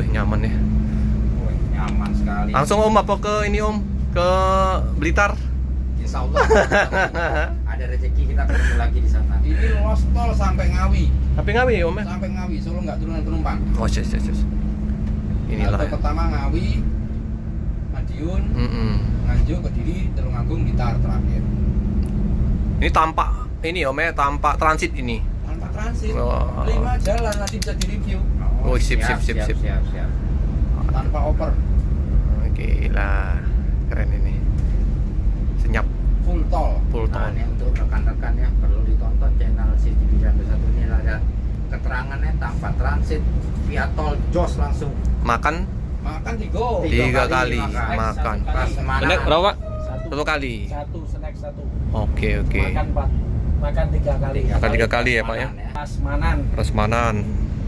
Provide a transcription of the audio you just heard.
Wih, nyaman ya. Wih, nyaman sekali. Langsung Om apa ke ini Om? Ke Blitar? Insya Allah ada rezeki kita ketemu lagi di sana. Ini los tol sampai Ngawi. Tapi Ngawi Om ya? Sampai Ngawi, Solo nggak turunan penumpang. Oh, yes. Inilah Halte ya. pertama Ngawi, Madiun, Mm-mm. Nganjuk, Kediri, Tulungagung, Blitar terakhir. Ini tampak ini Om ya, tampak transit ini. Tanpa transit, Oh. 5 jalan nanti bisa direview. Oh, sip. Siap. Tanpa oper, Gila, keren ini. Senyap, full tol. full Nah, tol. ini untuk rekan-rekan yang perlu ditonton channel CCTV 1 ini ada keterangannya tanpa transit via tol jos langsung. Makan Makan Tigo. 3 kali makan. makan. Prasmanan. Bener berapa? Satu 1 kali. snack satu. Oke. Makan 4. Makan 3 kali. Makan 3 kali ya Pak ya. Prasmanan. Prasmanan.